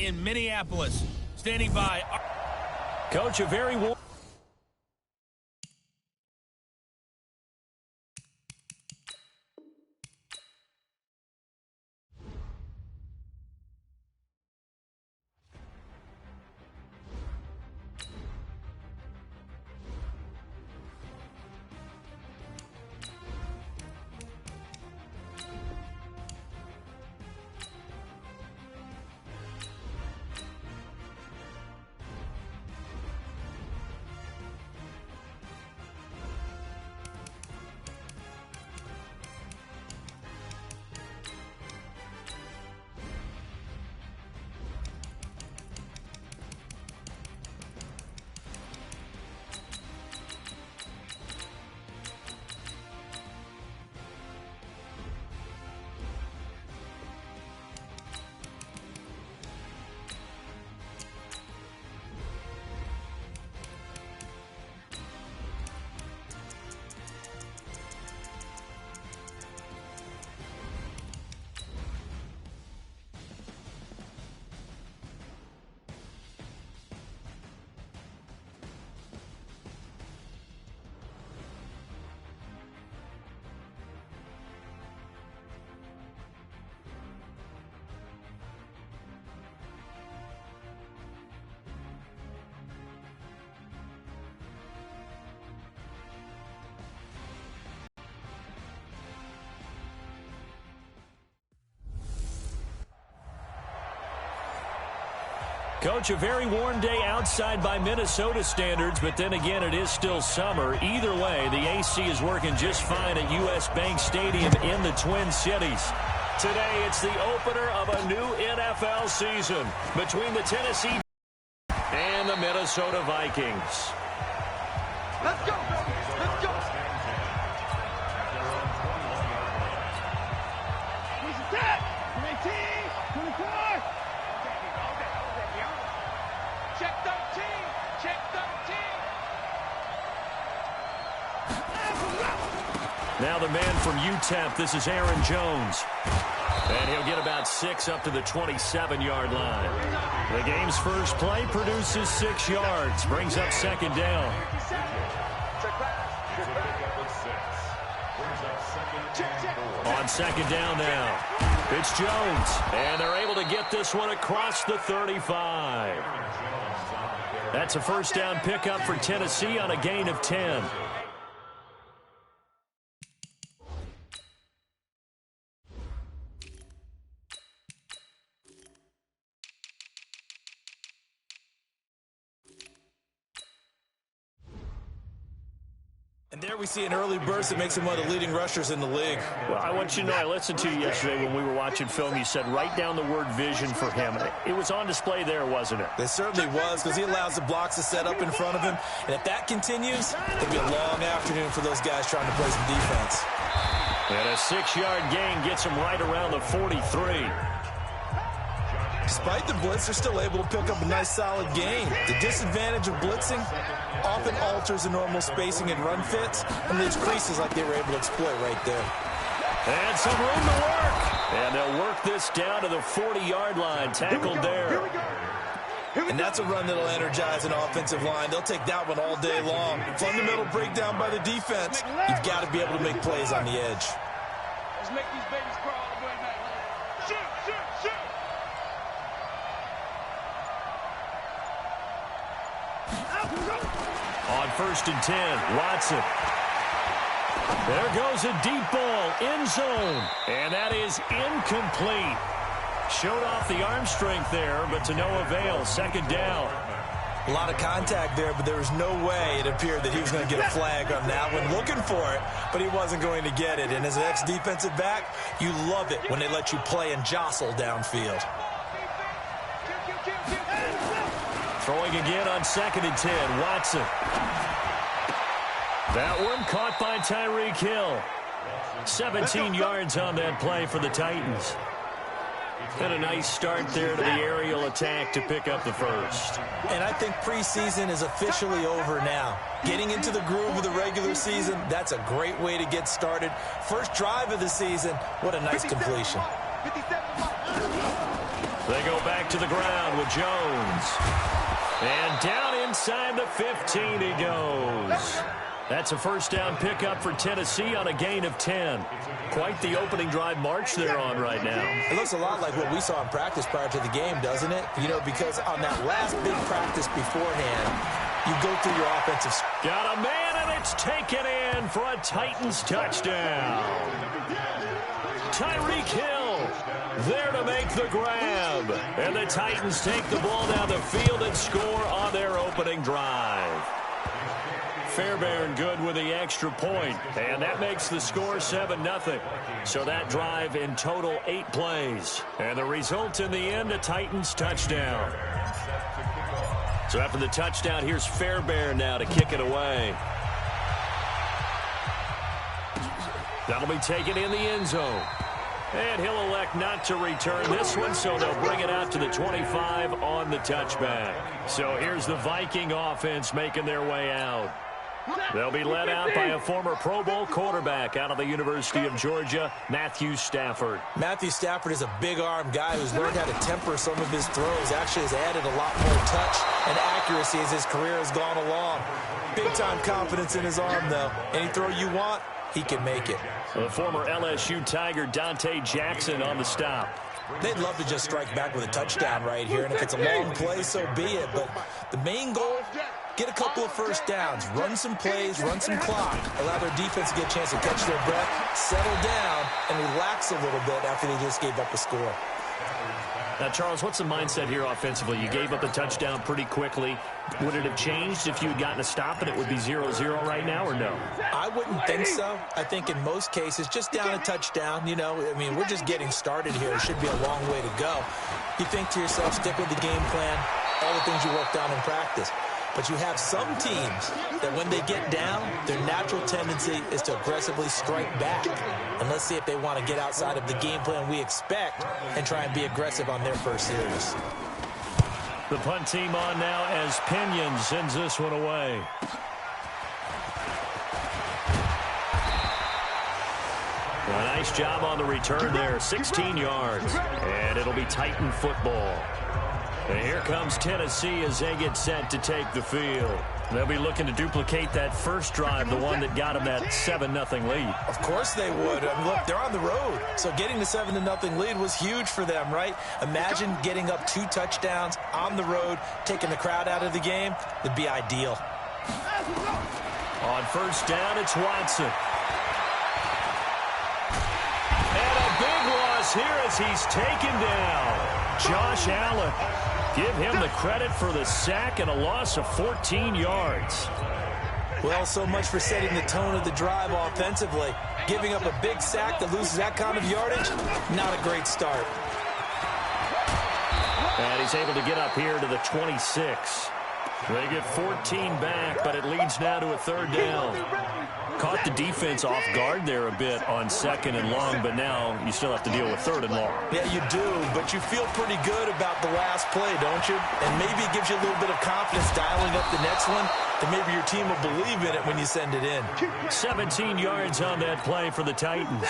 in Minneapolis. Standing by. Coach, a very warm. Coach, a very warm day outside by Minnesota standards, but then again, it is still summer. Either way, the AC is working just fine at U.S. Bank Stadium in the Twin Cities. Today, it's the opener of a new NFL season between the Tennessee and the Minnesota Vikings. Let's go, baby. Let's go. Who's that? 19, 24. Check 13. Check 13. Now the man from UTEP, this is Aaron Jones. And he'll get about 6 up to the 27-yard line. The game's first play produces 6 yards, brings up second down. On second down now, it's Jones. And they're able to get this one across the 35. That's a first down pickup for Tennessee on a gain of 10. And there we see an early burst that makes him one of the leading rushers in the league. Well, I want you to know, I listened to you yesterday when we were watching film. You said write down the word vision for him. It was on display there, wasn't it? It certainly was, because he allows the blocks to set up in front of him. And if that continues, it'll be a long afternoon for those guys trying to play some defense. And a 6-yard gain gets him right around the 43. Despite the blitz, they're still able to pick up a nice, solid gain. The disadvantage of blitzing often alters the normal spacing and run fits and leaves creases like they were able to exploit right there. And some room to work. And they'll work this down to the 40-yard line, tackled there. And that's a run that'll energize an offensive line. They'll take that one all day long. Fundamental breakdown by the defense. You've got to be able to make plays on the edge. Let's make these babies crawl all the way back. Shoot, shoot, shoot. On 1st and 10, Watson. There goes a deep ball, end zone. And that is incomplete. Showed off the arm strength there, but to no avail. Second down. A lot of contact there, but there was no way it appeared that he was going to get a flag on that one. Looking for it, but he wasn't going to get it. And as an ex-defensive back, you love it when they let you play and jostle downfield. Throwing again on 2nd and 10, Watson. That one caught by Tyreek Hill. 17 yards on that play for the Titans. And a nice start there to the aerial attack to pick up the first. And I think preseason is officially over now. Getting into the groove of the regular season, that's a great way to get started. First drive of the season, what a nice completion. They go back to the ground with Jones. And down inside the 15 he goes. That's a first down pickup for Tennessee on a gain of 10. Quite the opening drive march they're on right now. It looks a lot like what we saw in practice prior to the game, doesn't it? You know, because on that last big practice beforehand, you go through your offensive. Got a man, and it's taken in for a Titans touchdown. Tyreek Hill there to make the grab. And the Titans take the ball down the field and score on their opening drive. Fairbairn good with the extra point, and that makes the score 7-0. So that drive in total 8 plays. And the result in the end, a Titans touchdown. So after the touchdown, here's Fairbairn now to kick it away. That'll be taken in the end zone. And he'll elect not to return this one, so they'll bring it out to the 25 on the touchback. So here's the Viking offense making their way out. They'll be led out by a former Pro Bowl quarterback out of the University of Georgia, Matthew Stafford. Matthew Stafford is a big-arm guy who's learned how to temper some of his throws. Actually has added a lot more touch and accuracy as his career has gone along. Big-time confidence in his arm, though. Any throw you want, he can make it. The former LSU Tiger Dante Jackson on the stop. They'd love to just strike back with a touchdown right here, and if it's a long play, so be it. But the main goal, get a couple of first downs, run some plays, run some clock, allow their defense to get a chance to catch their breath, settle down, and relax a little bit after they just gave up a score. Now, Charles, what's the mindset here offensively? You gave up a touchdown pretty quickly. Would it have changed if you had gotten a stop and it would be 0-0 right now, or no? I wouldn't think so. I think in most cases, just down a touchdown, you know, I mean, we're just getting started here. It should be a long way to go. You think to yourself, stick with the game plan, all the things you worked on in practice. But you have some teams that when they get down, their natural tendency is to aggressively strike back. And let's see if they want to get outside of the game plan we expect and try and be aggressive on their first series. The punt team on now as Pinion sends this one away. A nice job on the return there, 16 yards. And it'll be Titan football. And here comes Tennessee as they get set to take the field. They'll be looking to duplicate that first drive, the one that got them that 7-0 lead. Of course they would. I mean, look, they're on the road. So getting the 7-0 lead was huge for them, right? Imagine getting up 2 touchdowns on the road, taking the crowd out of the game. It'd be ideal. On first down, it's Watson. And a big loss here as he's taken down. Josh Allen. Give him the credit for the sack and a loss of 14 yards. Well, so much for setting the tone of the drive offensively. Giving up a big sack that loses that kind of yardage, not a great start. And he's able to get up here to the 26. They get 14 back, but it leads now to a third down. Caught the defense off guard there a bit on second and long, but now you still have to deal with third and long. Yeah, you do, but you feel pretty good about the last play, don't you? And maybe it gives you a little bit of confidence dialing up the next one, and maybe your team will believe in it when you send it in. 17 yards on that play for the Titans.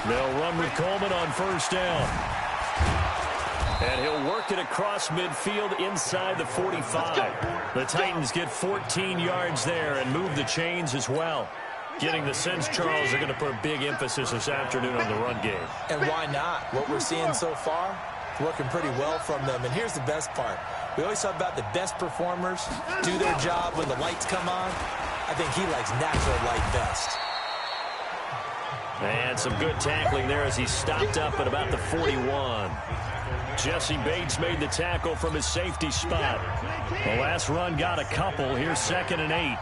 They'll run with Coleman on first down. And he'll work it across midfield inside the 45. The Titans get 14 yards there and move the chains as well. Getting the sense, Charles, they're going to put a big emphasis this afternoon on the run game. And why not? What we're seeing so far, working pretty well from them. And here's the best part. We always talk about the best performers do their job when the lights come on. I think he likes natural light best. And some good tackling there as he stopped up at about the 41. Jesse Bates made the tackle from his safety spot. The last run got a couple. Here's 2nd and 8.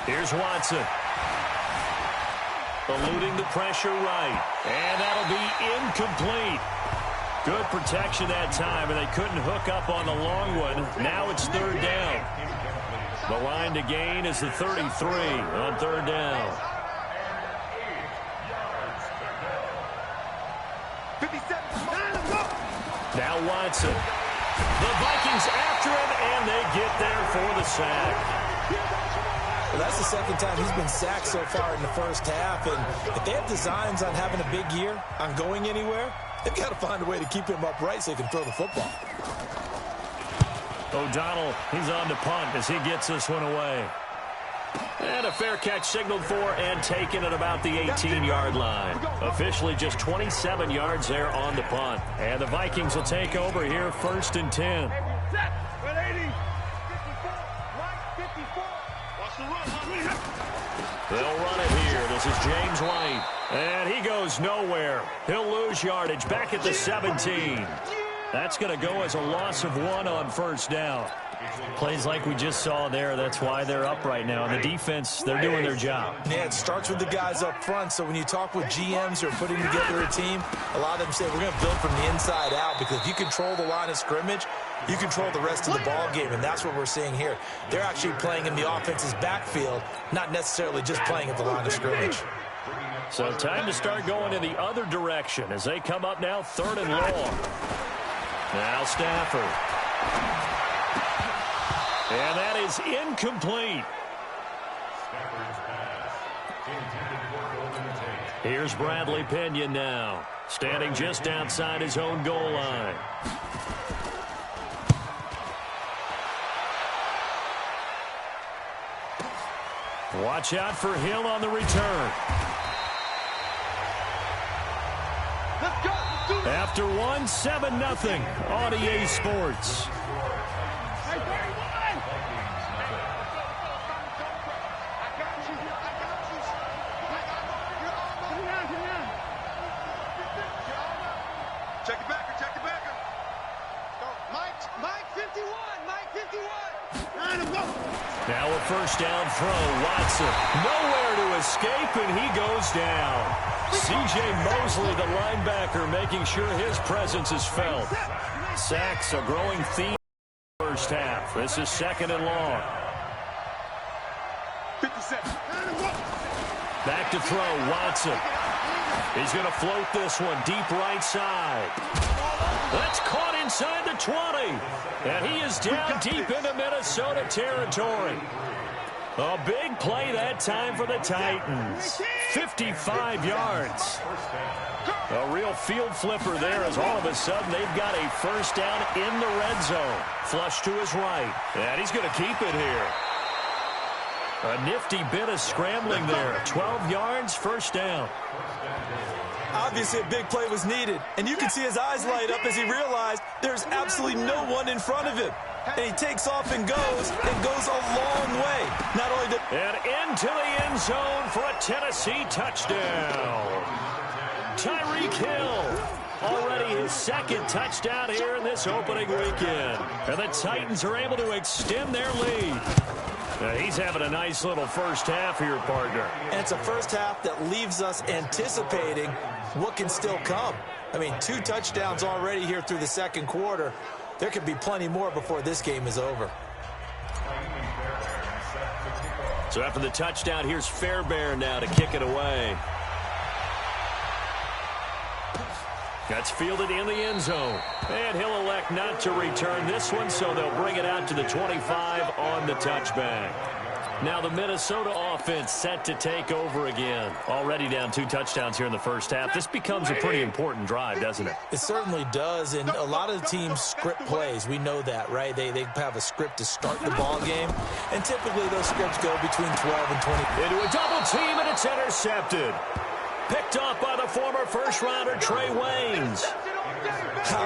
Here's Watson. Eluding the pressure right. And that'll be incomplete. Good protection that time, and they couldn't hook up on the long one. Now it's third down. The line to gain is the 33 on third down. 57. Now Watson. The Vikings after him, and they get there for the sack. Well, that's the second time he's been sacked so far in the first half, and if they have designs on having a big year, on going anywhere, they've got to find a way to keep him upright so he can throw the football. O'Donnell, he's on to punt as he gets this one away. And a fair catch signaled for and taken at about the 18-yard line. Officially just 27 yards there on the punt. And the Vikings will take over here first and 10. They'll run it here. This is James White. And he goes nowhere. He'll lose yardage back at the 17. That's going to go as a loss of 1 on first down. Plays like we just saw there. That's why they're up right now. And the defense, they're doing their job. Yeah, it starts with the guys up front. So when you talk with GMs who are putting together a team, a lot of them say we're going to build from the inside out, because if you control the line of scrimmage, you control the rest of the ball game, and that's what we're seeing here. They're actually playing in the offense's backfield, not necessarily just playing at the line of scrimmage. So time to start going in the other direction as they come up now third and long. Now Stafford. And that is incomplete. Here's Bradley Pinion now, standing just outside his own goal line. Watch out for Hill on the return. Let's go. Let's do it. After 1, 7-0 on EA Sports. Check it back. Check it back. Mike 51. Mike 51. Now a first down throw. Watson nowhere to escape, and he goes down. C.J. Mosley, the linebacker, making sure his presence is felt. Sacks, a growing theme in the first half. This is second and long. 57. Back to throw. Watson. He's going to float this one deep right side. That's caught inside the 20. And he is down deep into Minnesota territory. A big play that time for the Titans. 55 yards. A real field flipper there, as all of a sudden they've got a first down in the red zone. Flush to his right. And he's going to keep it here. A nifty bit of scrambling there. 12 yards, first down. Obviously, a big play was needed, and you can see his eyes light up as he realized there's absolutely no one in front of him. And he takes off and goes a long way. Not only did... And into the end zone for a Tennessee touchdown. Tyreek Hill, already his second touchdown here in this opening weekend. And the Titans are able to extend their lead. Now he's having a nice little first half here, partner. And it's a first half that leaves us anticipating what can still come. I mean, 2 touchdowns already here through the second quarter. There could be plenty more before this game is over. So after the touchdown, here's Fairbairn now to kick it away. That's fielded in the end zone. And he'll elect not to return this one, so they'll bring it out to the 25 on the touchback. Now the Minnesota offense set to take over again. Already down 2 touchdowns here in the first half. This becomes a pretty important drive, doesn't it? It certainly does, and a lot of the teams script plays. We know that, right? They have a script to start the ball game, and typically those scripts go between 12 and 20. Into a double team, and it's intercepted. Picked off by the former first-rounder Trey Waynes.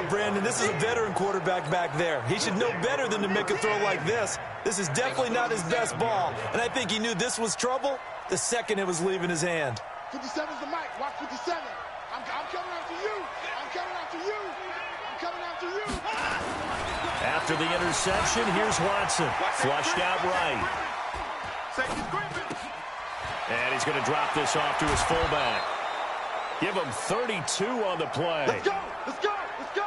Brandon, this is a veteran quarterback back there. He should know better than to make a throw like this. This is definitely not his best ball, and I think he knew this was trouble the second it was leaving his hand. 57's the mic. Watch 57. I'm coming after you. I'm coming after you. I'm coming after you. After the interception, here's Watson. Flushed out right. Safety's gripping. And he's going to drop this off to his fullback. Give him 32 on the play. Let's go. Let's go. Let's go.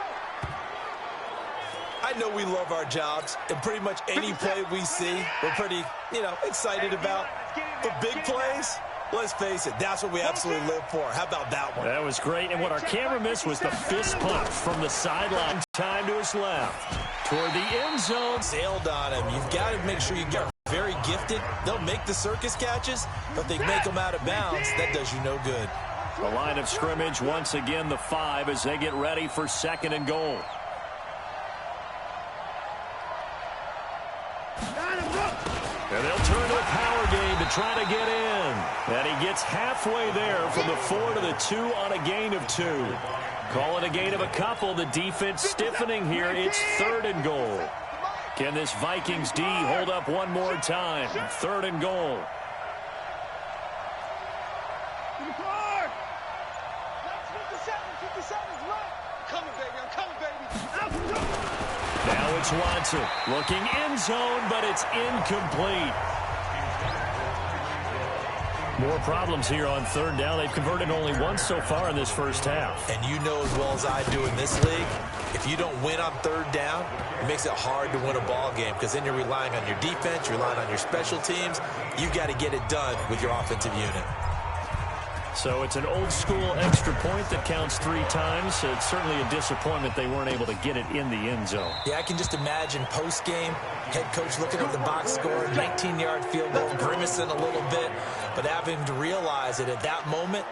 know we love our jobs, and pretty much any play we see, we're pretty, excited about. But big plays, let's face it, that's what we absolutely live for. How about that one? That was great, and what our camera missed was the fist pump from the sideline. Time to his left. Toward the end zone. Sailed on him. You've got to make sure you get very gifted. They'll make the circus catches, but they make them out of bounds. That does you no good. The line of scrimmage, once again, the 5 as they get ready for 2nd and goal. And they'll turn to a power game to try to get in. And he gets halfway there from the 4 to the 2 on a gain of 2. Call it a gain of a couple. The defense stiffening here. It's 3rd and goal. Can this Vikings D hold up one more time? 3rd and goal. Now it's Watson looking end zone, but it's incomplete. More problems here on 3rd down. They've converted only once so far in this first half. And you know as well as I do in this league, if you don't win on 3rd down, it makes it hard to win a ball game because then you're relying on your defense, you're relying on your special teams. You've got to get it done with your offensive unit. So it's an old-school extra point that counts 3 times. So it's certainly a disappointment they weren't able to get it in the end zone. Yeah, I can just imagine post-game, head coach looking at the box score, 19-yard field goal, grimacing a little bit, but having to realize that at that moment,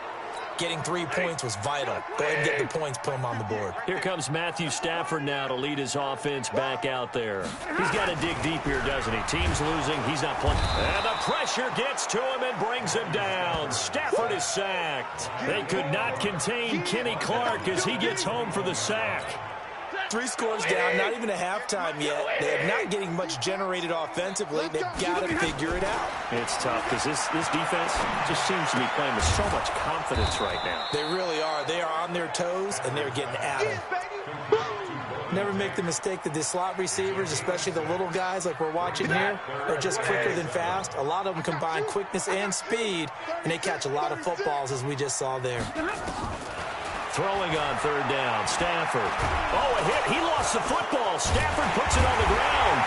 getting 3 points was vital. Go ahead and get the points, put them on the board. Here comes Matthew Stafford now to lead his offense back out there. He's got to dig deep here, doesn't he? Team's losing. He's not playing. And the pressure gets to him and brings him down. Stafford is sacked. They could not contain Kenny Clark as he gets home for the sack. 3 scores down, not even a halftime yet. They are not getting much generated offensively. They've got to figure it out. It's tough because this defense just seems to be playing with so much confidence right now. They really are. They are on their toes, and they're getting at it. Never make the mistake that the slot receivers, especially the little guys like we're watching here, are just quicker than fast. A lot of them combine quickness and speed, and they catch a lot of footballs, as we just saw there. Throwing on 3rd down, Stafford. Oh, a hit. He lost the football. Stafford puts it on the ground.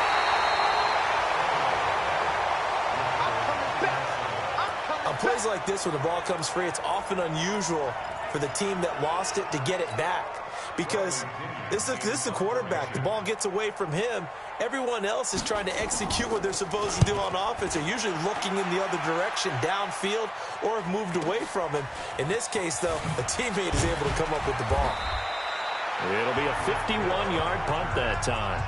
On plays like this, when the ball comes free, it's often unusual for the team that lost it to get it back. Because this is a quarterback. The ball gets away from him. Everyone else is trying to execute what they're supposed to do on offense. They're usually looking in the other direction, downfield, or have moved away from him. In this case, though, a teammate is able to come up with the ball. It'll be a 51-yard punt that time.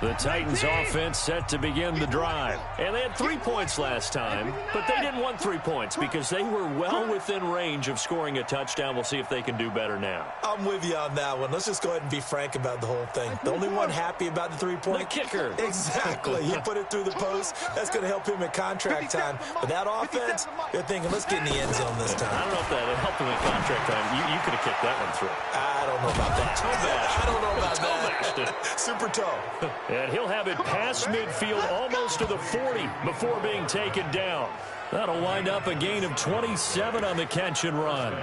The Titans offense set to begin the drive. And they had 3 points last time, but they didn't want 3 points because they were well within range of scoring a touchdown. We'll see if they can do better now. I'm with you on that one. Let's just go ahead and be frank about the whole thing. The only one happy about the 3-point. The kicker. Exactly. You put it through the post. That's going to help him at contract time. But that offense, they're thinking, let's get in the end zone this time. I don't know if that helped him at contract time. You could have kicked that one through. I don't know about that. Toe bash. I don't know about Toe bashed that. it. Super toe. And he'll have it past midfield almost to the 40 before being taken down. That'll wind up a gain of 27 on the catch and run.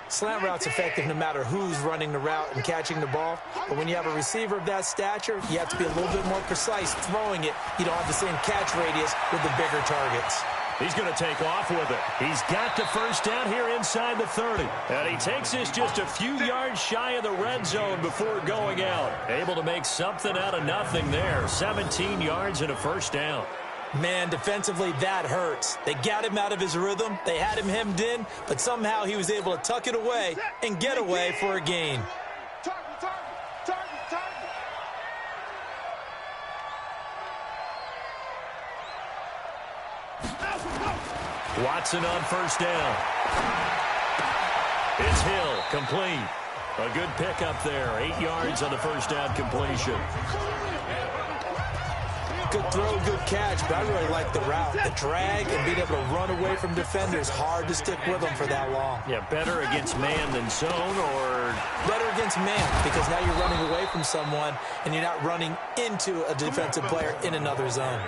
Slant route's effective no matter who's running the route and catching the ball. But when you have a receiver of that stature, you have to be a little bit more precise throwing it. You don't have the same catch radius with the bigger targets. He's going to take off with it. He's got the first down here inside the 30. And he takes this just a few yards shy of the red zone before going out. Able to make something out of nothing there. 17 yards and a first down. Man, defensively, that hurts. They got him out of his rhythm. They had him hemmed in, but somehow he was able to tuck it away and get away for a gain. Watson on first down. It's Hill, complete. A good pickup there. 8 yards on the first down completion. Good throw, good catch, but I really like the route. The drag and being able to run away from defenders, hard to stick with them for that long. Yeah, better against man than zone, or better against man, because now you're running away from someone and you're not running into a defensive player in another zone.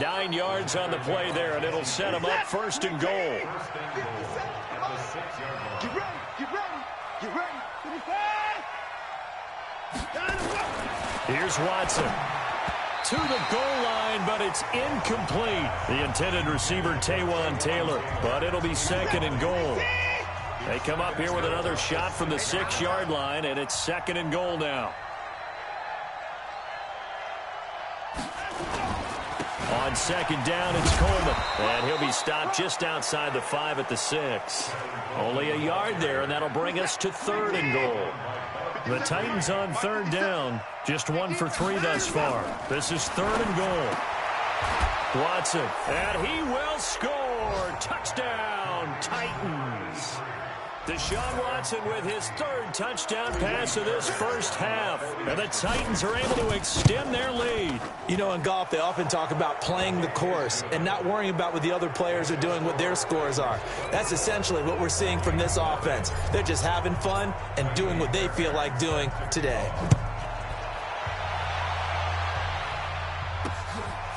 9 yards on the play there, and it'll set him up 1st and goal. Get ready. Get ready. Get ready. Here's Watson. To the goal line, but it's incomplete. The intended receiver, Taywan Taylor, but it'll be second and goal. They come up here with another shot from the 6-yard line, and it's second and goal now. On second down, it's Coleman, and he'll be stopped just outside the 5 at the 6. Only a yard there, and that'll bring us to third and goal. The Titans on third down, just 1 for 3 thus far. This is third and goal. Watson, and he will score. Touchdown, Titans. Deshaun Watson with his third touchdown pass of this first half. And the Titans are able to extend their lead. You know, in golf, they often talk about playing the course and not worrying about what the other players are doing, what their scores are. That's essentially what we're seeing from this offense. They're just having fun and doing what they feel like doing today.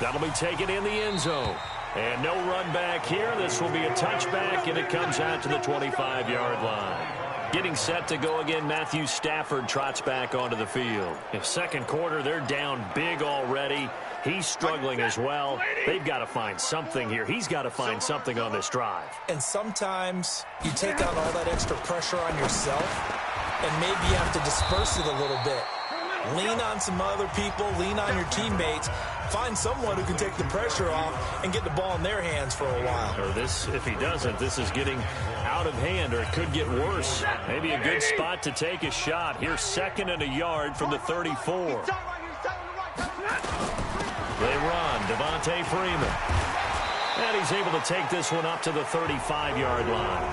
That'll be taken in the end zone. And no run back here. This will be a touchback, and it comes out to the 25-yard line. Getting set to go again, Matthew Stafford trots back onto the field. In second quarter, they're down big already. He's struggling as well. They've got to find something here. He's got to find something on this drive. And sometimes you take on all that extra pressure on yourself, and maybe you have to disperse it a little bit. Lean on some other people, lean on your teammates, find someone who can take the pressure off and get the ball in their hands for a while. Or this, if he doesn't, this is getting out of hand, or it could get worse. Maybe a good spot to take a shot. Here's second and a yard from the 34. They run, Devontae Freeman. And he's able to take this one up to the 35-yard line.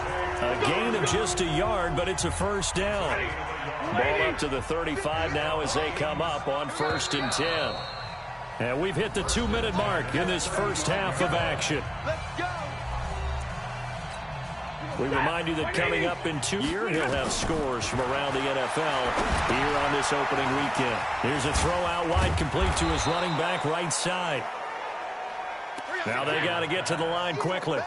A gain of just a yard, but it's a first down. Ball up to the 35 now as they come up on 1st and 10. And we've hit the 2-minute mark in this first half of action. We remind you that coming up in 2 years, he'll have scores from around the NFL here on this opening weekend. Here's a throw out wide, complete to his running back right side. Now they got to get to the line quickly.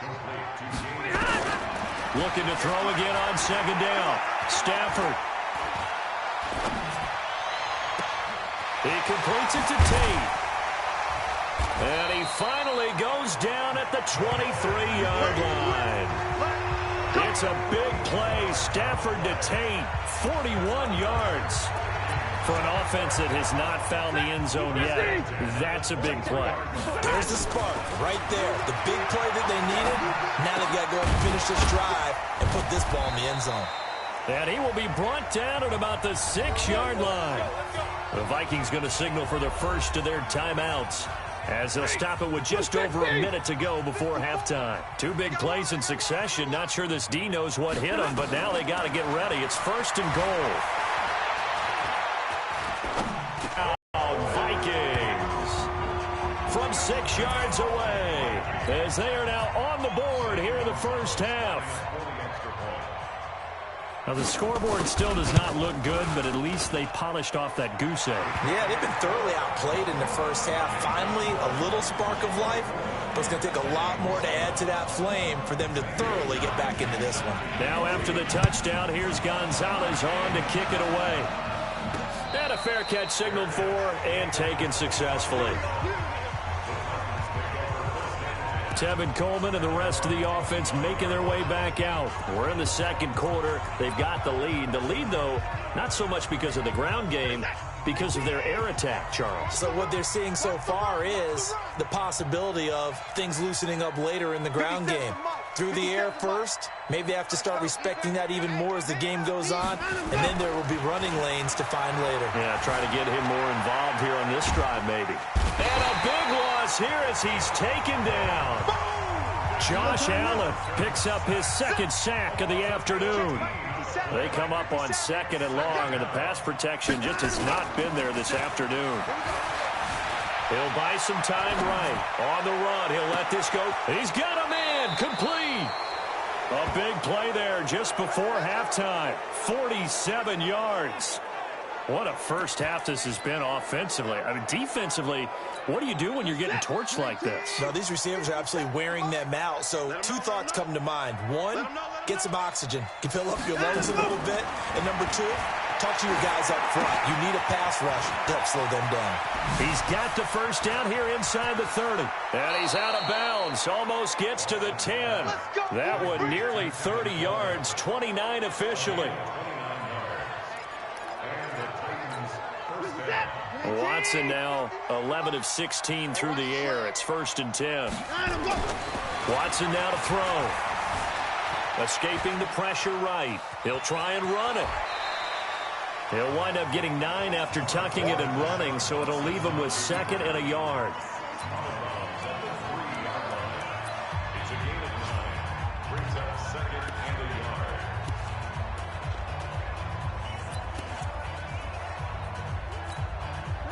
Looking to throw again on second down. Stafford. He completes it to Tate. And he finally goes down at the 23-yard line. It's a big play. Stafford to Tate, 41 yards. For an offense that has not found the end zone yet, that's a big play. There's the spark right there. The big play that they needed. Now they've got to go and finish this drive and put this ball in the end zone. And he will be brought down at about the 6-yard line. The Vikings going to signal for the first of their timeouts, as they'll stop it with just over a minute to go before halftime. 2 big plays in succession. Not sure this D knows what hit them, but now they got to get ready. It's 1st and goal. Vikings from 6 yards away, as they are now on the board here in the first half. Now, the scoreboard still does not look good, but at least they polished off that goose egg. Yeah, they've been thoroughly outplayed in the first half. Finally, a little spark of life, but it's going to take a lot more to add to that flame for them to thoroughly get back into this one. Now, after the touchdown, here's Gonzalez on to kick it away. And a fair catch signaled for and taken successfully. Tevin Coleman and the rest of the offense making their way back out. We're in the second quarter. They've got the lead. The lead, though, not so much because of the ground game, because of their air attack, Charles. So what they're seeing so far is the possibility of things loosening up later in the ground game. Through the air first, maybe they have to start respecting that even more as the game goes on, and then there will be running lanes to find later. Yeah, try to get him more involved here on this drive, maybe. And a big loss here as he's taken down. Josh Allen picks up his second sack of the afternoon. They come up on 2nd and long, and the pass protection just has not been there this afternoon. He'll buy some time right. On the run, he'll let this go. He's got a man, complete. A big play there just before halftime. 47 yards. What a first half this has been offensively. I mean, defensively, what do you do when you're getting torched like this? Now, these receivers are absolutely wearing them out. So two thoughts come to mind. One, get some oxygen. You fill up your lungs a little bit. And number two, talk to your guys up front. You need a pass rush to help slow them down. He's got the first down here inside the 30. And he's out of bounds. Almost gets to the 10. That one nearly 30 yards, 29 officially. Watson now 11 of 16 through the air. It's 1st and 10. Watson now to throw. Escaping the pressure right. He'll try and run it. He'll wind up getting 9 after tucking it and running, so it'll leave him with 2nd and a yard.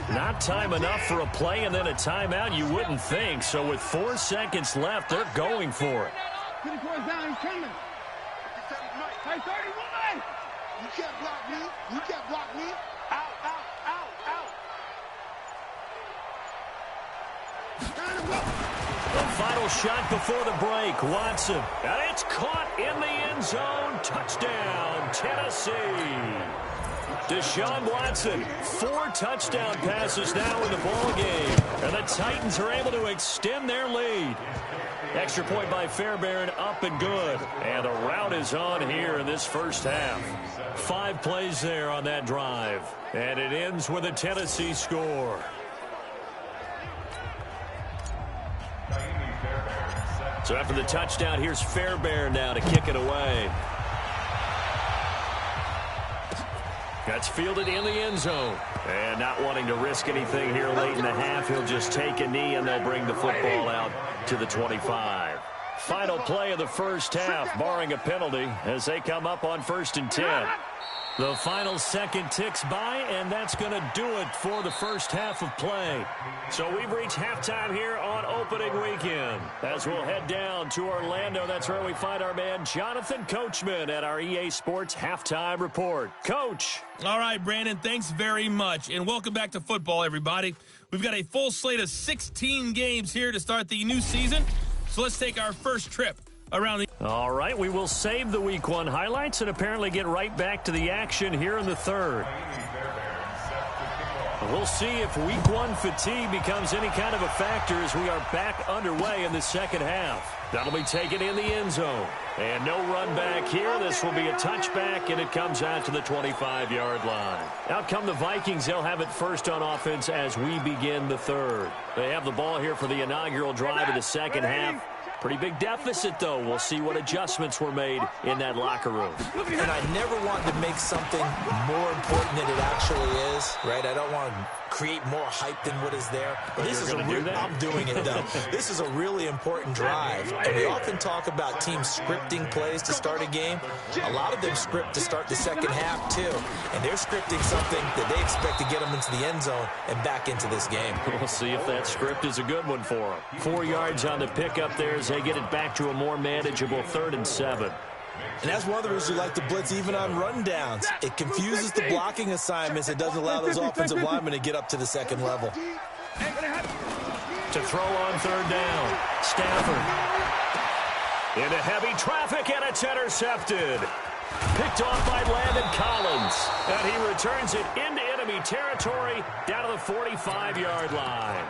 Not time enough for a play and then a timeout, you wouldn't think. So with 4 seconds left, they're going for it. 24's down, he's coming. Hey, 31! You can't block me. You can't block me. Out, out, out, out. The final shot before the break, Watson. And it's caught in the end zone. Touchdown, Tennessee. Deshaun Watson, 4 touchdown passes now in the ballgame. And the Titans are able to extend their lead. Extra point by Fairbairn, up and good. And the route is on here in this first half. 5 plays there on that drive. And it ends with a Tennessee score. So after the touchdown, here's Fairbairn now to kick it away. That's fielded in the end zone. And not wanting to risk anything here late in the half, he'll just take a knee and they'll bring the football out to the 25. Final play of the first half, barring a penalty, as they come up on 1st and 10. The final second ticks by, and that's going to do it for the first half of play. So we've reached halftime here on opening weekend. As we'll head down to Orlando, that's where we find our man Jonathan Coachman at our EA Sports Halftime Report. Coach. All right, Brandon, thanks very much. And welcome back to football, everybody. We've got a full slate of 16 games here to start the new season. So let's take our first trip around the... All right, we will save the Week 1 highlights and apparently get right back to the action here in the third. We'll see if Week 1 fatigue becomes any kind of a factor as we are back underway in the second half. That'll be taken in the end zone. And no run back here. This will be a touchback, and it comes out to the 25-yard line. Out come the Vikings. They'll have it first on offense as we begin the third. They have the ball here for the inaugural drive of the second half. Pretty big deficit, though. We'll see what adjustments were made in that locker room. And I never want to make something more important than it actually is, right? I don't want to create more hype than what is there. But this is I'm doing it, though. This is a really important drive. And we often talk about teams scripting plays to start a game. A lot of them script to start the second half, too. And they're scripting something that they expect to get them into the end zone and back into this game. We'll see if that script is a good one for them. 4 yards on the pickup there as they get it back to a more manageable 3rd and 7. And that's one of the reasons you like to blitz even on rundowns. It confuses the blocking assignments. It doesn't allow those offensive linemen to get up to the second level. To throw on 3rd down, Stafford. Into heavy traffic, and it's intercepted. Picked off by Landon Collins. And he returns it into enemy territory down to the 45-yard line.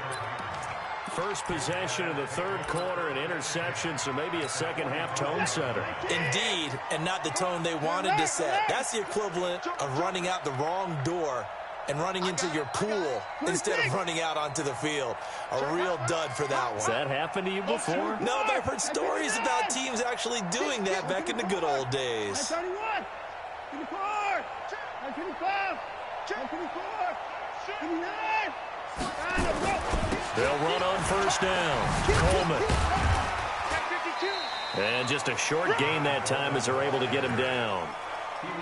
First possession of the third quarter, an interception, so maybe a second-half tone setter. Indeed, and not the tone they wanted to set. That's the equivalent of running out the wrong door and running into your pool instead of running out onto the field. A real dud for that one. Has that happened to you before? No, but I've heard stories about teams actually doing that back in the good old days. 31, 24, 25, 24, 29. They'll run on 1st down. Coleman. And just a short gain that time as they're able to get him down.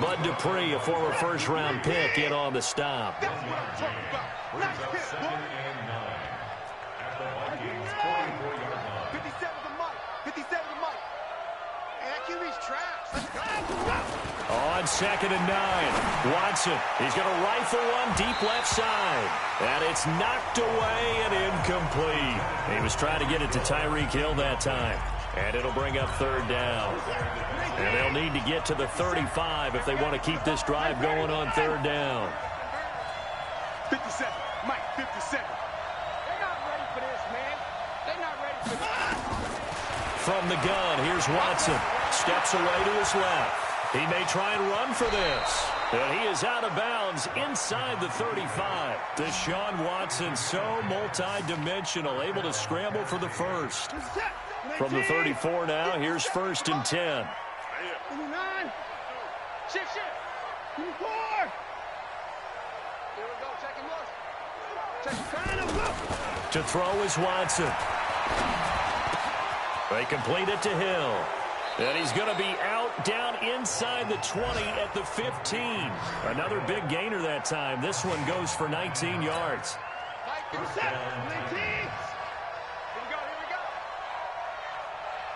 Bud Dupree, a former first-round pick, in on the stop. On 2nd and 9, Watson. He's going to rifle one deep left side. And it's knocked away and incomplete. He was trying to get it to Tyreek Hill that time. And it'll bring up 3rd down. And they'll need to get to the 35 if they want to keep this drive going on 3rd down. 57. Mike, 57. They're not ready for this, man. They're not ready for this. From the gun, here's Watson. Steps away to his left. He may try and run for this. And he is out of bounds inside the 35. Deshaun Watson, so multi-dimensional, able to scramble for the first. From the 34 now, here's 1st and 10. 29. Shift. 24. Here we go. Check him look. To throw is Watson. They complete it to Hill. And he's going to be out down inside the 20 at the 15. Another big gainer that time. This one goes for 19 yards. Here we go.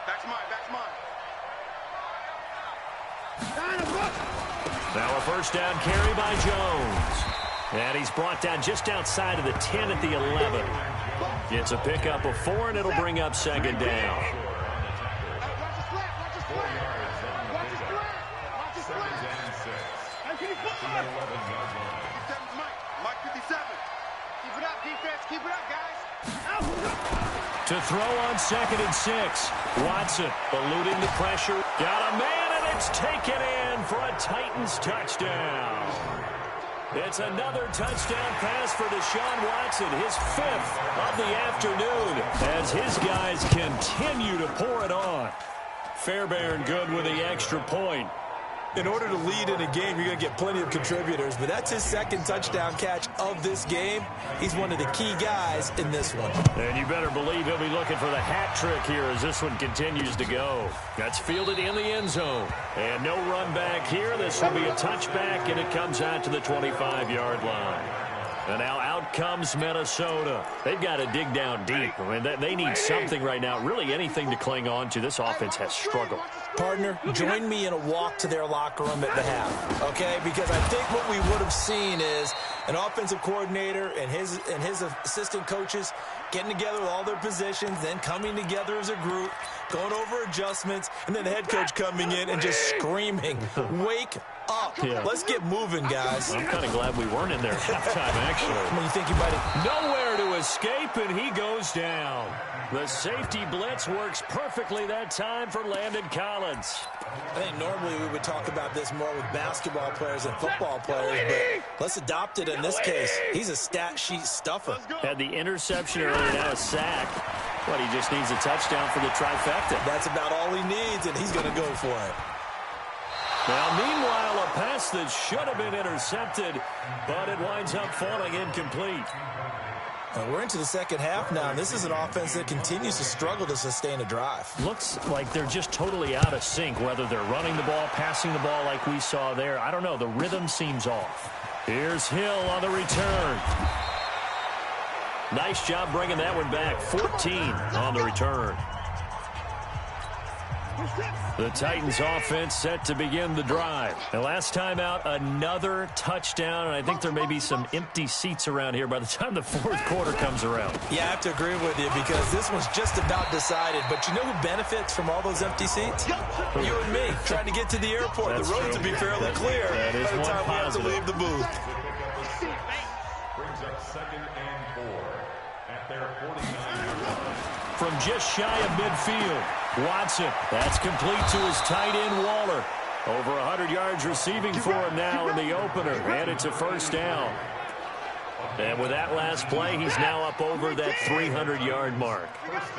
Back's mine. Now a 1st down carry by Jones. And he's brought down just outside of the 10 at the 11. It's a pickup of 4, and it'll bring up 2nd down. Mike 57. Keep it up, defense. Keep it up, guys. To throw on 2nd and 6. Watson eluding the pressure. Got a man, and it's taken in for a Titans touchdown. It's another touchdown pass for Deshaun Watson, his 5th of the afternoon, as his guys continue to pour it on. Fairbairn good with the extra point. In order to lead in a game, you're going to get plenty of contributors, but that's his 2nd touchdown catch of this game. He's one of the key guys in this one. And you better believe he'll be looking for the hat trick here as this one continues to go. That's fielded in the end zone. And no run back here. This will be a touchback, and it comes out to the 25-yard line. And now out comes Minnesota. They've got to dig down deep. I mean, they need something right now, really anything to cling on to. This offense has struggled. Partner, join me in a walk to their locker room at the half, okay? Because I think what we would have seen is an offensive coordinator and his assistant coaches getting together with all their positions, then coming together as a group, going over adjustments, and then the head coach coming in and just screaming, wake up. Yeah. Let's get moving, guys. I'm kind of glad we weren't in there at halftime, actually. Well, you think you might have... Nowhere to escape, and he goes down. The safety blitz works perfectly that time for Landon Collins. I think normally we would talk about this more with basketball players and football players, but let's adopt it in this case. He's a stat sheet stuffer. Had the interception earlier, now a sack. But he just needs a touchdown for the trifecta. That's about all he needs, and he's going to go for it. Now, meanwhile, a pass that should have been intercepted, but it winds up falling incomplete. We're into the second half now, and this is an offense that continues to struggle to sustain a drive. Looks like they're just totally out of sync, whether they're running the ball, passing the ball like we saw there. I don't know. The rhythm seems off. Here's Hill on the return. Nice job bringing that one back. 14 on the return. The Titans offense set to begin the drive. The last time out, another touchdown, and I think there may be some empty seats around here by the time the fourth quarter comes around. Yeah, I have to agree with you because this one's just about decided. But you know who benefits from all those empty seats? You and me, trying to get to the airport. That's the roads will be fairly clear by the time we have to leave the booth. Brings up 2nd and 4 at their 49. From just shy of midfield, Watson. That's complete to his tight end, Waller. Over 100 yards receiving for him now in the opener, and it's a first down. And with that last play, he's now up over that 300-yard mark.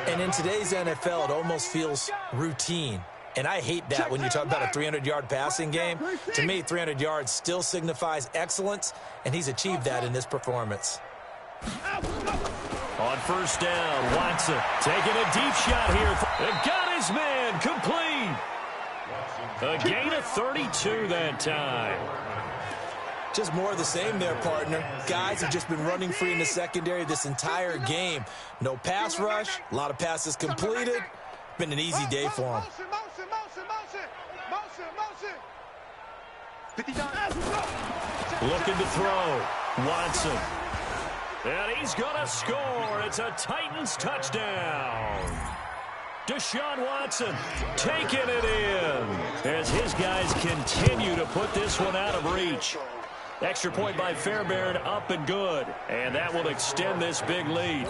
And in today's NFL, it almost feels routine. And I hate that when you talk about a 300-yard passing game. To me, 300 yards still signifies excellence, and he's achieved that in this performance. On first down, Watson taking a deep shot here. Got his man complete. A gain of 32 that time. Just more of the same there, partner. Guys have just been running free in the secondary this entire game. No pass rush, a lot of passes completed. Been an easy day for them. Looking to throw. Watson. And he's going to score. It's a Titans touchdown. Deshaun Watson taking it in as his guys continue to put this one out of reach. Extra point by Fairbairn, up and good. And that will extend this big lead.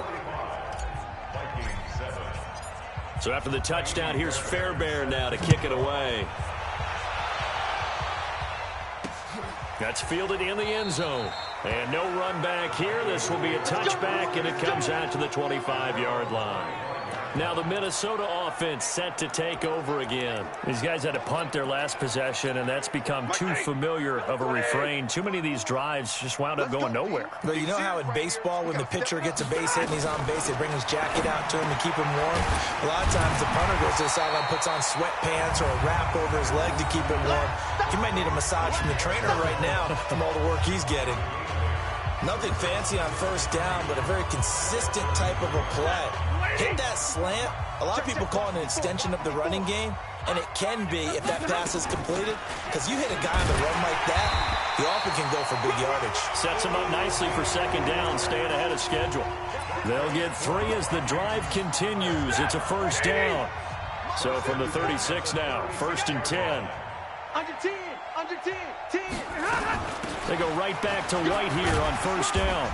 So after the touchdown, here's Fairbairn now to kick it away. That's fielded in the end zone. And no run back here. This will be a touchback, and it comes out to the 25-yard line. Now the Minnesota offense set to take over again. These guys had to punt their last possession, and that's become too familiar of a refrain. Too many of these drives just wound up going nowhere. But you know how in baseball, when the pitcher gets a base hit and he's on base, they bring his jacket out to him to keep him warm? A lot of times the punter goes to the sideline, puts on sweatpants or a wrap over his leg to keep him warm. He might need a massage from the trainer right now from all the work he's getting. Nothing fancy on first down, but a very consistent type of a play. Hit that slant. A lot of people call it an extension of the running game, and it can be if that pass is completed, because you hit a guy on the run like that, he often can go for big yardage. Sets him up nicely for second down, staying ahead of schedule. They'll get 3 as the drive continues. It's a first down. So from the 36 now, 1st and 10. Under 10, under 10, 10. They go right back to White here on first down.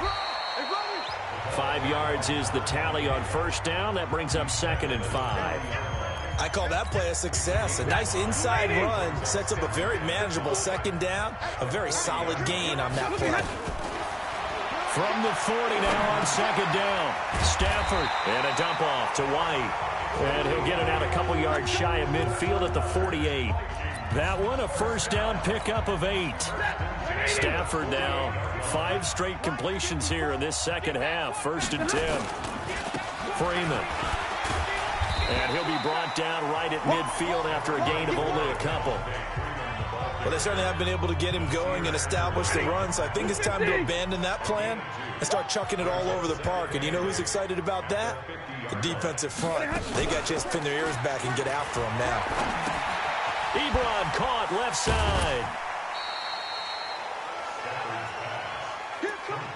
5 yards is the tally on first down. That brings up 2nd and 5. I call that play a success. A nice inside run sets up a very manageable second down. A very solid gain on that play. From the 40 now on second down. Stafford and a dump off to White. And he'll get it out a couple yards shy of midfield at the 48. That one a first down pickup of 8. Stafford now 5 straight completions here in this second half. 1st and 10. Freeman. And he'll be brought down right at midfield after a gain of only a couple. Well, they certainly have been able to get him going and establish the run, so I think it's time to abandon that plan and start chucking it all over the park. And you know who's excited about that? The defensive front. They got a chance to pin their ears back and get after him now. Ebron caught left side.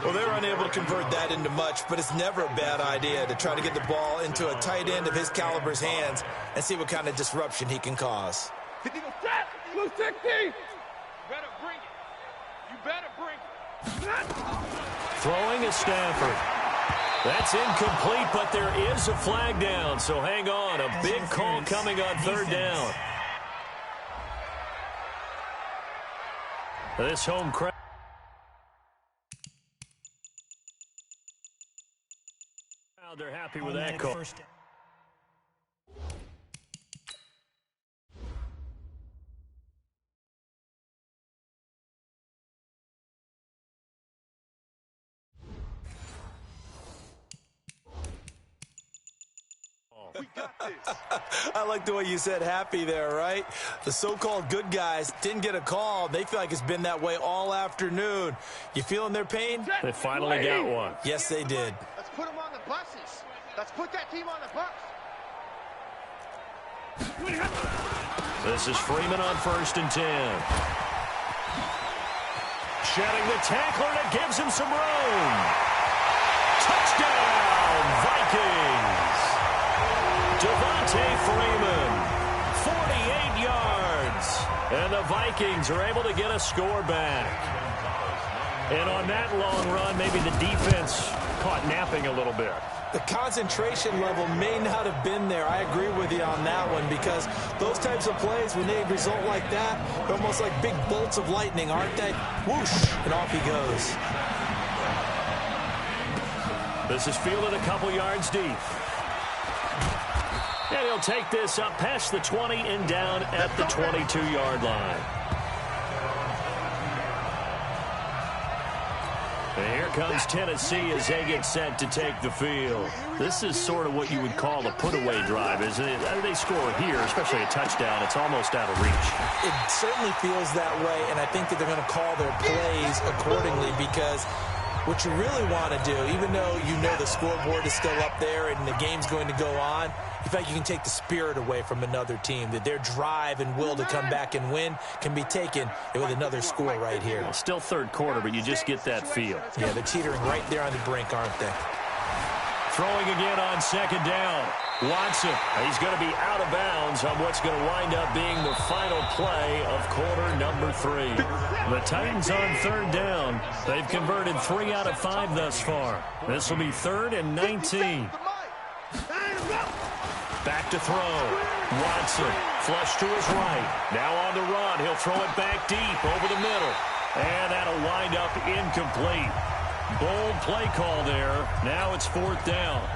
Well, they were unable to convert that into much, but it's never a bad idea to try to get the ball into a tight end of his caliber's hands and see what kind of disruption he can cause. Blue 16. You better bring it. You better bring it. Throwing is Stafford. That's incomplete, but there is a flag down, so hang on. A big call coming on 3rd down. This home crowd. They're happy with that call. We got this. I like the way you said happy there, right? The so-called good guys didn't get a call. They feel like it's been that way all afternoon. You feeling their pain? They finally got one. Yes, they did. Let's put them on the buses. Let's put that team on the bus. This is Freeman on 1st and 10. Shedding the tackler, and it gives him some room. Touchdown, Vikings. Devontae Freeman, 48 yards. And the Vikings are able to get a score back. And on that long run, maybe the defense caught napping a little bit. The concentration level may not have been there. I agree with you on that one, because those types of plays, when they result like that, they're almost like big bolts of lightning, aren't they? Whoosh, and off he goes. This is fielded a couple yards deep. And he'll take this up past the 20 and down at the 22-yard line. And here comes Tennessee as they get set to take the field. This is sort of what you would call a put-away drive, isn't it? They score here, especially a touchdown. It's almost out of reach. It certainly feels that way, and I think that they're going to call their plays accordingly, because what you really want to do, even though you know the scoreboard is still up there and the game's going to go on, in fact, you can take the spirit away from another team, that their drive and will to come back and win can be taken with another score right here. Well, still third quarter, but you just get that feel. Yeah, they're teetering right there on the brink, aren't they? Throwing again on second down. Watson, he's going to be out of bounds on what's going to wind up being the final play of quarter number 3. The Titans on third down. They've converted 3 out of 5 thus far. This will be 3rd and 19. Back to throw. Watson, flush to his right. Now on the run. He'll throw it back deep over the middle. And that'll wind up incomplete. Bold play call there. Now it's 4th down.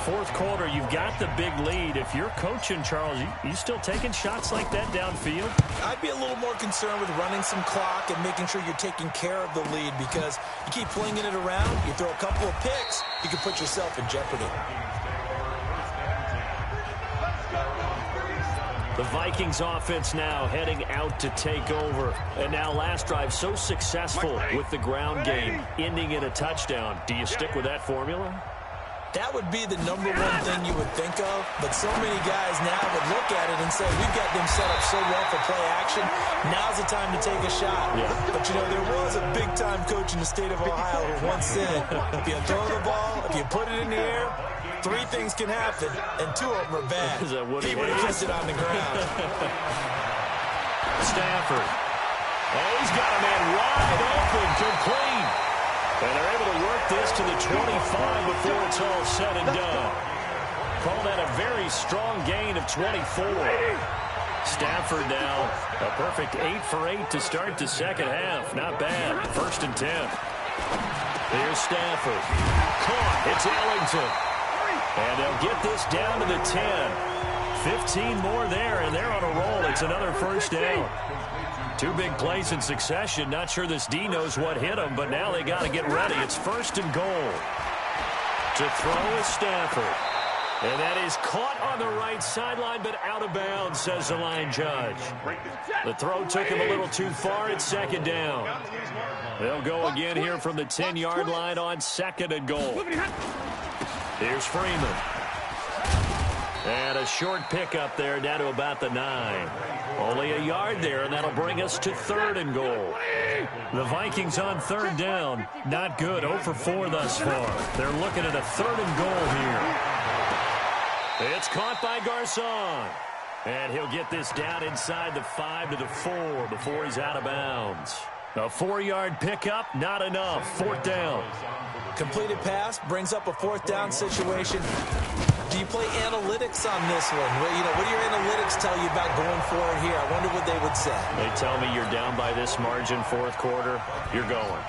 Fourth quarter, you've got the big lead. If you're coaching, Charles, you still taking shots like that downfield? I'd be a little more concerned with running some clock and making sure you're taking care of the lead, because you keep flinging it around, you throw a couple of picks, you can put yourself in jeopardy. The Vikings offense now heading out to take over. And now last drive so successful with the ground game, ending in a touchdown. Do you stick with that formula? That would be the number one thing you would think of, but so many guys now would look at it and say, we've got them set up so well for play action, now's the time to take a shot. Yeah. But, you know, there was a big-time coach in the state of Ohio who once said, if you throw the ball, if you put it in the air, 3 things can happen, and 2 of them are bad. He would have kissed it on the ground. Stafford. Oh, he's got a man wide open, complete. And they're able to work this to the 25 before it's all said and done. Call that a very strong gain of 24. Stafford now a perfect 8 for 8 to start the second half. Not bad. 1st and 10. Here's Stafford. Caught. It's Ellington. And they'll get this down to the 10. 15 more there, and they're on a roll. It's another 1st down. 2 big plays in succession. Not sure this D knows what hit them, but now they got to get ready. It's 1st and goal. To throw is Stafford. And that is caught on the right sideline, but out of bounds, says the line judge. The throw took him a little too far. It's 2nd down. They'll go again here from the 10-yard line on 2nd and goal. Here's Freeman. And a short pickup there down to about the 9. Only a yard there, and that'll bring us to 3rd and goal. The Vikings on 3rd down. Not good. 0 for 4 thus far. They're looking at a 3rd and goal here. It's caught by Garcon. And he'll get this down inside the 5 to the 4 before he's out of bounds. A 4-yard pickup, not enough. 4th down. Completed pass brings up a 4th down situation. Do you play analytics on this one? Well, you know, what do your analytics tell you about going for it here? I wonder what they would say. They tell me you're down by this margin, 4th quarter, you're going.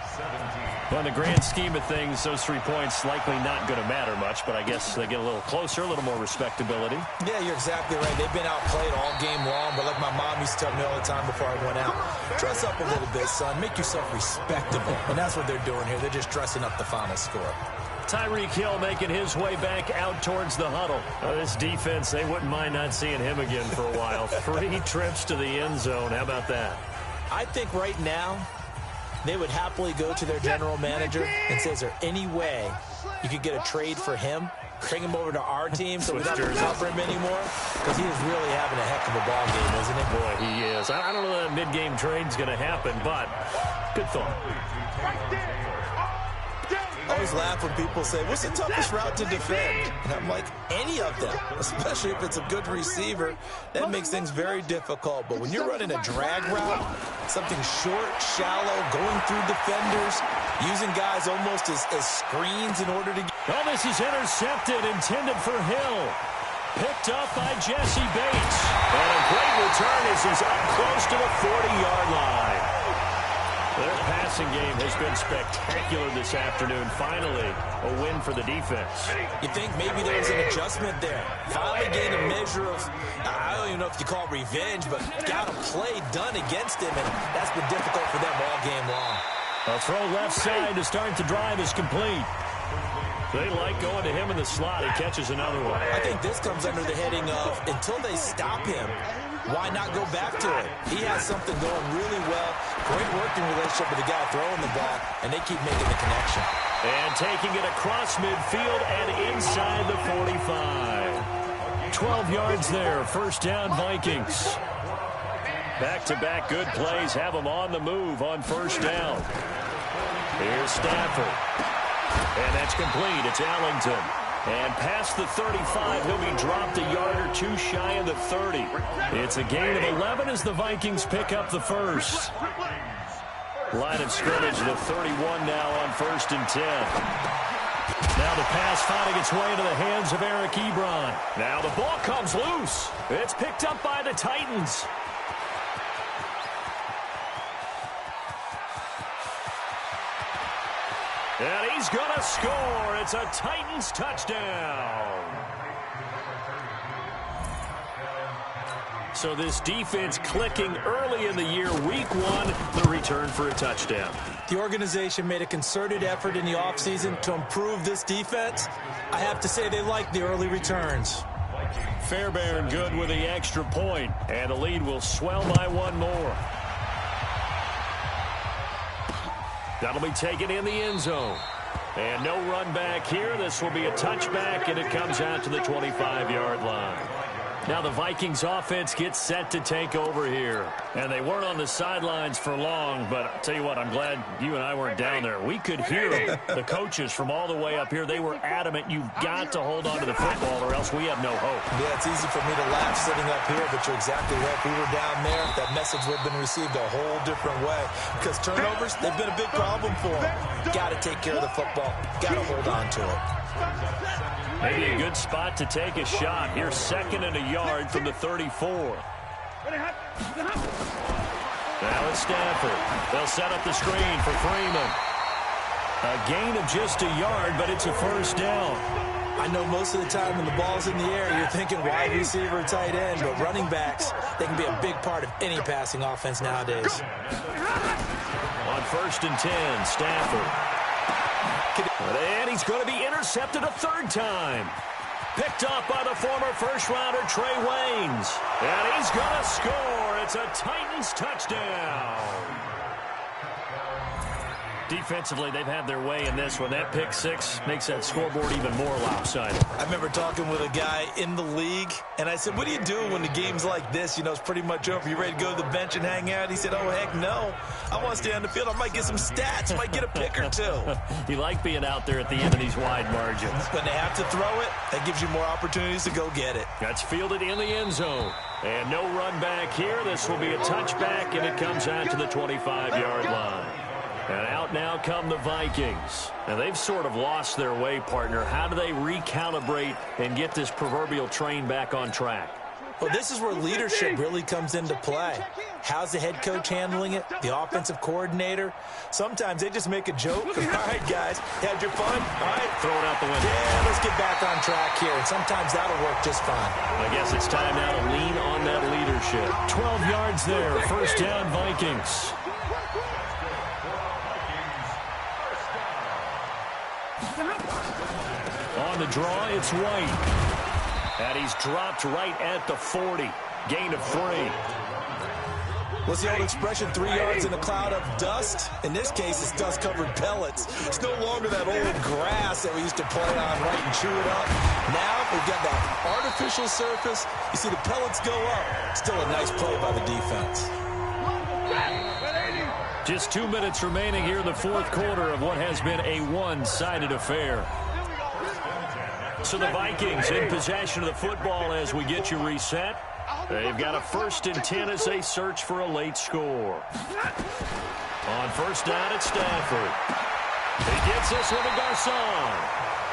Well, in the grand scheme of things, those 3 points likely not going to matter much, but I guess they get a little closer, a little more respectability. Yeah, you're exactly right. They've been outplayed all game long, but like my mom used to tell me all the time before I went out, dress up a little bit, son. Make yourself respectable. And that's what they're doing here. They're just dressing up the final score. Tyreek Hill making his way back out towards the huddle. This defense, they wouldn't mind not seeing him again for a while. 3 trips to the end zone. How about that? I think right now they would happily go to their general manager and say, is there any way you could get a trade for him? Bring him over to our team so we don't have to cover him anymore? Because he is really having a heck of a ball game, isn't he? Boy, he is. I don't know that mid-game trade's going to happen, but good thought. I always laugh when people say, what's the toughest route to defend? And I'm like, any of them, especially if it's a good receiver. That makes things very difficult. But when you're running a drag route, something short, shallow, going through defenders, using guys almost as screens in order to get... Oh, this is intercepted, intended for Hill. Picked up by Jesse Bates. And a great return as he's up close to the 40-yard line. Their passing game has been spectacular this afternoon. Finally, a win for the defense. You think maybe there was an adjustment there. Finally gained a measure of, I don't even know if you call it revenge, but got a play done against him, and that's been difficult for them all game long. A throw left side to start the drive is complete. They like going to him in the slot. He catches another one. I think this comes under the heading of, until they stop him, why not go back to it? He has something going really well. Great working relationship with the guy throwing the ball, and they keep making the connection. And taking it across midfield and inside the 45. 12 yards there, first down Vikings. Back-to-back good plays have them on the move on first down. Here's Stafford. And that's complete. It's Allington. And past the 35, he'll be dropped a yard or two shy of the 30. It's a gain of 11 as the Vikings pick up the first. Line of scrimmage, the 31 now on 1st and 10. Now the pass finding its way into the hands of Eric Ebron. Now the ball comes loose. It's picked up by the Titans. And he's going to score. It's a Titans touchdown. So this defense clicking early in the year. Week 1, the return for a touchdown. The organization made a concerted effort in the offseason to improve this defense. I have to say they like the early returns. Fairbairn good with the extra point, and the lead will swell by one more. That'll be taken in the end zone. And no run back here. This will be a touchback, and it comes out to the 25-yard line. Now the Vikings offense gets set to take over here. And they weren't on the sidelines for long, but I'll tell you what, I'm glad you and I weren't down there. We could hear them. The coaches from all the way up here, they were adamant, you've got to hold on to the football or else we have no hope. Yeah, it's easy for me to laugh sitting up here, but you're exactly right. If we were down there, that message would have been received a whole different way. Because turnovers, they've been a big problem for them. Got to take care of the football. Got to hold on to it. Maybe a good spot to take a shot. Here's 2nd and a yard from the 34. Now it's Stafford. They'll set up the screen for Freeman. A gain of just a yard, but it's a first down. I know most of the time when the ball's in the air, you're thinking wide receiver, tight end, but running backs, they can be a big part of any passing offense nowadays. On 1st and 10, Stafford. And he's going to be intercepted a 3rd time. Picked off by the former first-rounder Trey Waynes. And he's going to score. It's a Titans touchdown. Defensively, they've had their way in this one. That pick 6 makes that scoreboard even more lopsided. I remember talking with a guy in the league, and I said, what do you do when the game's like this? You know, it's pretty much over. You ready to go to the bench and hang out? He said, oh, heck no. I want to stay on the field. I might get some stats. Might get a pick or two. You like being out there at the end of these wide margins. When they have to throw it, that gives you more opportunities to go get it. That's fielded in the end zone. And no run back here. This will be a touchback, and it comes out to the 25-yard line. And out now come the Vikings. Now, they've sort of lost their way, partner. How do they recalibrate and get this proverbial train back on track? Well, this is where leadership really comes into play. How's the head coach handling it? The offensive coordinator? Sometimes they just make a joke. All right, guys, had your fun? All right. Throw it out the window. Yeah, let's get back on track here. And sometimes that'll work just fine. I guess it's time now to lean on that leadership. 12 yards there. First down, Vikings. On the draw, it's White. And he's dropped right at the 40. Gain of 3. What's the old expression, 3 yards in a cloud of dust? In this case, it's dust-covered pellets. It's no longer that old grass that we used to play on, right, and chew it up. Now we've got that artificial surface. You see the pellets go up. Still a nice play by the defense. Just 2 minutes remaining here in the 4th quarter of what has been a one-sided affair. So the Vikings in possession of the football as we get you reset. They've got a 1st and 10 as they search for a late score. On first down, it's Stafford. He gets this with a Garcon.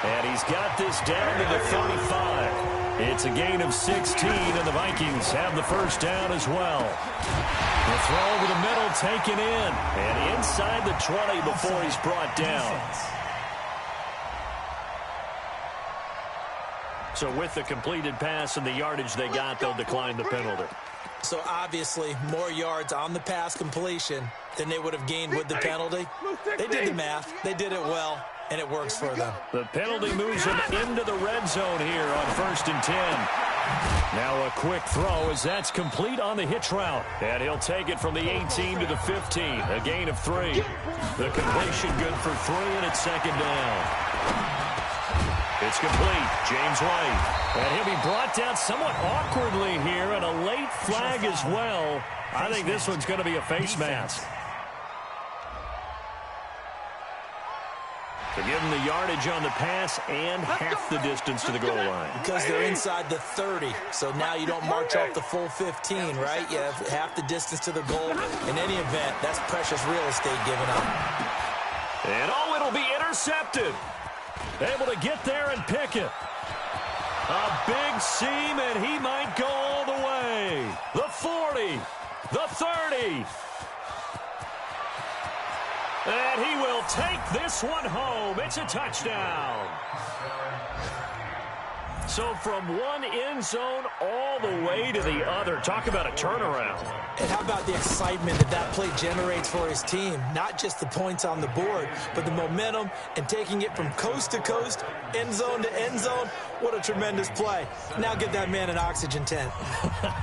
And he's got this down to the 35. It's a gain of 16, and the Vikings have the first down as well. The throw over the middle taken in. And inside the 20 before he's brought down. So with the completed pass and the yardage they got, they'll decline the penalty. So obviously more yards on the pass completion than they would have gained with the penalty. They did the math. They did it well, and it works for them. The penalty moves them into the red zone here on 1st and 10. Now a quick throw as that's complete on the hitch route. And he'll take it from the 18 to the 15. A gain of 3. The completion good for 3, and it's second down. It's complete. James White. And he'll be brought down somewhat awkwardly here, and a late flag as well. I think this one's going to be a face mask. To give them the yardage on the pass and half the distance to the goal line. Because they're inside the 30, so now you don't march off the full 15, right? You have half the distance to the goal. In any event, that's precious real estate given up. And it'll be intercepted. Able to get there and pick it. A big seam, and he might go all the way. The 40, the 30. And he will take this one home. It's a touchdown. So from one end zone all the way to the other. Talk about a turnaround. And how about the excitement that play generates for his team? Not just the points on the board, but the momentum and taking it from coast to coast, end zone to end zone. What a tremendous play. Now get that man an oxygen tent.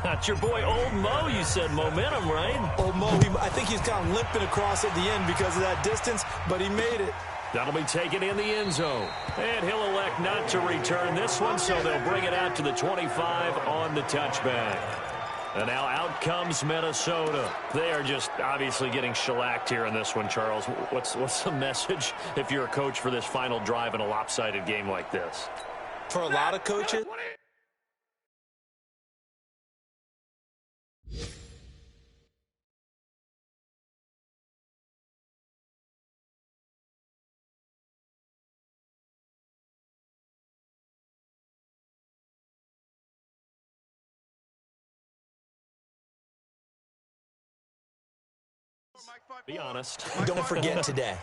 That's your boy Old Mo. You said momentum, right? Old Mo, I think he's kind of limping across at the end because of that distance, but he made it. That'll be taken in the end zone. And he'll elect not to return this one, so they'll bring it out to the 25 on the touchback. And now out comes Minnesota. They are just obviously getting shellacked here in this one, Charles. What's the message if you're a coach for this final drive in a lopsided game like this? For a lot of coaches, be honest. don't forget today.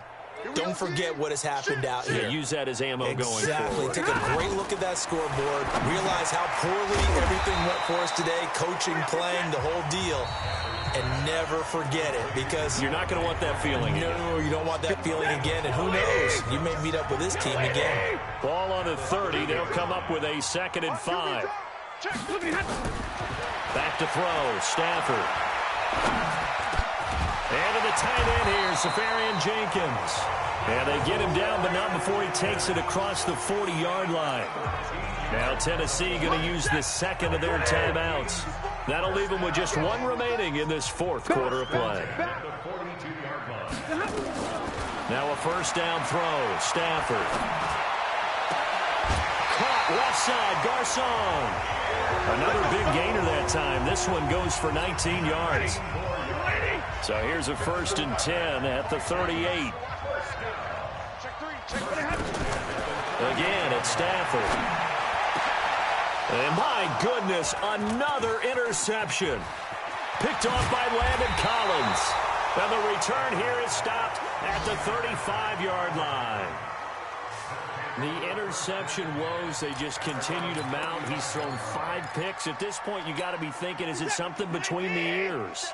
Don't forget what has happened out here. Yeah, use that as ammo going forward. Exactly. Take a great look at that scoreboard. Realize how poorly everything went for us today. Coaching, playing, the whole deal. And never forget it, because you're not going to want that feeling again. No, you don't want that feeling again. And who knows? You may meet up with this team again. Ball on the 30. They'll come up with a 2nd and 5. Back to throw. Stafford. And to the tight end here, Safarian Jenkins. And they get him down, but not before he takes it across the 40-yard line. Now Tennessee going to use the 2nd of their timeouts. That'll leave them with just 1 remaining in this 4th quarter of play. Now a 1st down throw. Stafford. Caught left side. Garcon. Another big gainer that time. This one goes for 19 yards. So here's a 1st and 10 at the 38. Again, it's Stafford. And my goodness, another interception. Picked off by Landon Collins. And the return here is stopped at the 35-yard line. The interception woes, they just continue to mount. He's thrown 5 picks. At this point, you got to be thinking, is it something between the ears?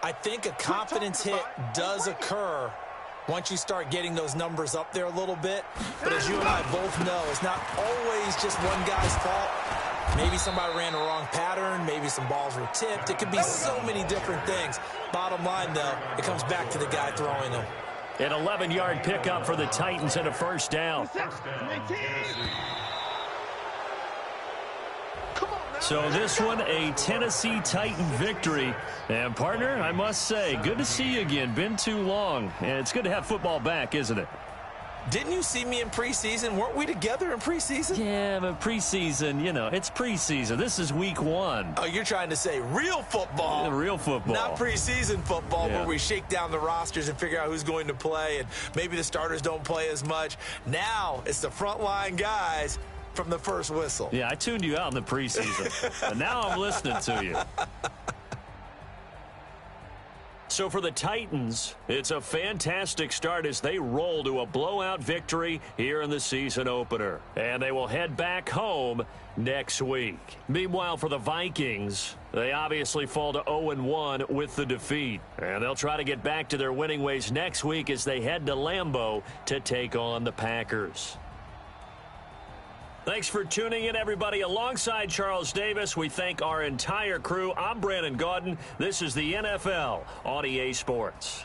I think a confidence hit does occur once you start getting those numbers up there a little bit. But as you and I both know, it's not always just one guy's fault. Maybe somebody ran the wrong pattern. Maybe some balls were tipped. It could be so many different things. Bottom line, though, it comes back to the guy throwing them. An 11-yard pickup for the Titans and a 1st down. So this one, a Tennessee Titan victory. And, partner, I must say, good to see you again. Been too long. And it's good to have football back, isn't it? Didn't you see me in preseason? Weren't we together in preseason? Yeah, but preseason, it's preseason. This is week 1. Oh, you're trying to say real football. Real football. Not preseason football where we shake down the rosters and figure out who's going to play, and maybe the starters don't play as much. Now it's the frontline guys from the first whistle. Yeah, I tuned you out in the preseason. And now I'm listening to you. So for the Titans, it's a fantastic start as they roll to a blowout victory here in the season opener. And they will head back home next week. Meanwhile, for the Vikings, they obviously fall to 0-1 with the defeat. And they'll try to get back to their winning ways next week as they head to Lambeau to take on the Packers. Thanks for tuning in, everybody. Alongside Charles Davis, we thank our entire crew. I'm Brandon Gaudin. This is the NFL on EA Sports.